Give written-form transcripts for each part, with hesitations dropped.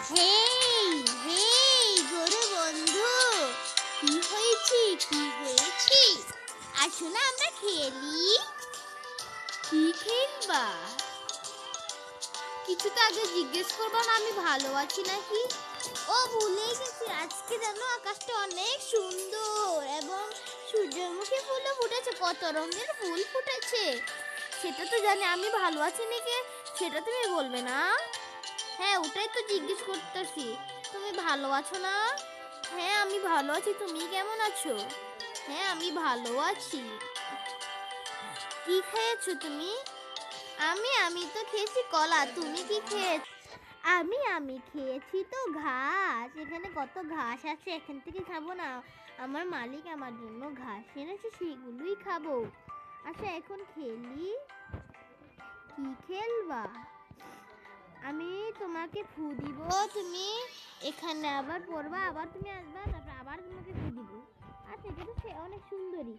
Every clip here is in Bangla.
হেই হেই গরু বন্ধু, কি হয়েছে আসো না আমরা খেলি। কি খেলবা? কিছু তো আগে জিজ্ঞেস করবো না আমি ভালো আছি নাকি? ও ভুলেই গেছি, আজকে জানো আকাশটা অনেক সুন্দর এবং সূর্যমুখী ফুলও ফুটেছে, কত রঙের ফুল ফুটেছে সেটা তো জানি। আমি ভালো আছি নাকি সেটা তুমি বলবে না? হ্যাঁ ওটাই তো জিজ্ঞেস করতেছি, তুমি ভালো আছো না? হ্যাঁ আমি ভালো আছি, তুমি কেমন আছো? হ্যাঁ আমি ভালো আছি। কি খেয়েছো তুমি? আমি তো খেয়েছি কলা, তুমি কি খেয়েছো? আমি খেয়েছি তো ঘাস, এখানে কত ঘাস আছে, এখান থেকে খাবো না? আমার মালিক আমার জন্য ঘাস এনেছে, সেগুলোই খাবো। আচ্ছা এখন খেলি। কি খেলবা? আমি তোমাকে ফু দিব, তুমি এখানে আবার পড়বা, আবার তুমি আসবা, তারপর আবার তোমাকে ফু দিব। আচ্ছা এটা তো সে অনেক সুন্দরী।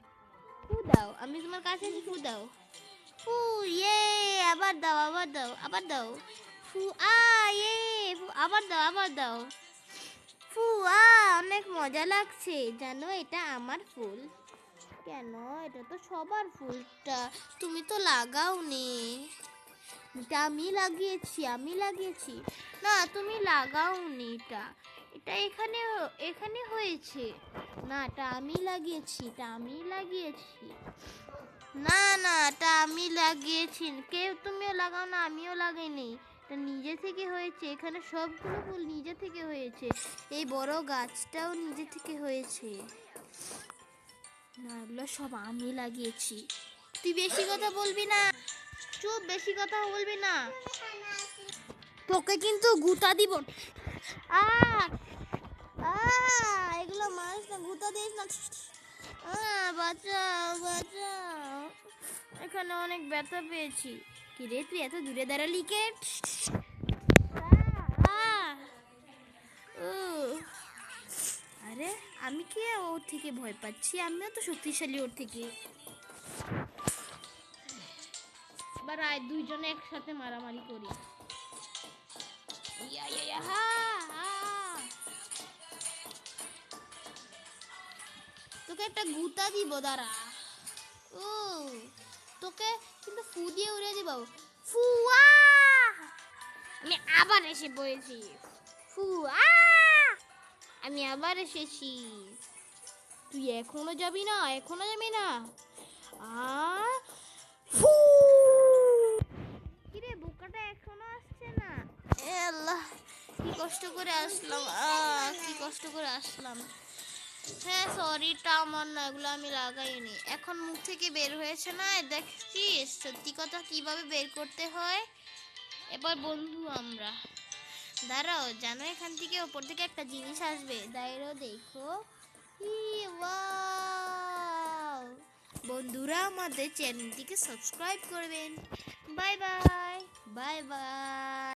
ফু দাও, আমি তোমার কাছে এসে ফু দাও। ফু, ইয়ে, আবার দাও আবার দাও আবার দাও। ফু আ ইয়ে, আবার দাও। ফু আ, অনেক মজা লাগছে জানো, এটা আমার ফুল। কেন? এটা তো সবার ফুলটা, তুমি তো লাগাওনি। এটা আমি লাগিয়েছি। না তুমি লাগাওনি, এটা এটা এখানে হয়েছে। না এটা আমি লাগিয়েছি। না না এটা আমি লাগিয়েছি, কেউ তুমিও লাগাও না, আমিও লাগাইনি। এটা নিজে থেকে হয়েছে, এখানে সবগুলো ফুল নিজে থেকে হয়েছে, এই বড় গাছটাও নিজে থেকে হয়েছে। না এগুলো সব আমি লাগিয়েছি। তুই বেশি কথা বলবি না, চুপ, বেশি কথা বলবি না, তোকে কিন্তু গুতা দিব। আ আ এগুলো মানুষ না, গুতা দিস না। বাঁচাও, এখানে অনেক ব্যথা পেয়েছি। কি রে তুই এত দূরে দাঁড়ালি কে? আরে আমি কি ওর থেকে ভয় পাচ্ছি? আমিও তো শক্তিশালী ওর থেকে। এবার আয় দুইজনে একসাথে মারামারি করি। ইয়া ইয়া ইয়া, হা হা। তোকে একটা গুতা দিব, দাঁড়া। ও তোকে কিন্তু ফু দিয়ে উড়ে দিব। ফুয়া, আমি আবার এসে পড়েছি। ফুয়া, আমি আবার এসেছি। তুই এখনো যাবি না? ফু, কিরে বোকাটা এখনো আসছে না? এ আল্লাহ, কি কষ্ট করে আসলাম। হ্যাঁ সরিটা আমার না, এগুলো আমি লাগাইনি। এখন মুখ থেকে বের হয়েছে না, দেখছিস সত্যি কথা কিভাবে বের করতে হয়। এবার বন্ধু আমরা, দাঁড়াও, জানো এখান থেকে ওপর থেকে একটা জিনিস আসবে, দাঁড়াও দেখো। ওয়াও, বন্ধুরা আমাদের চ্যানেলটিকে সাবস্ক্রাইব করবেন। Bye bye.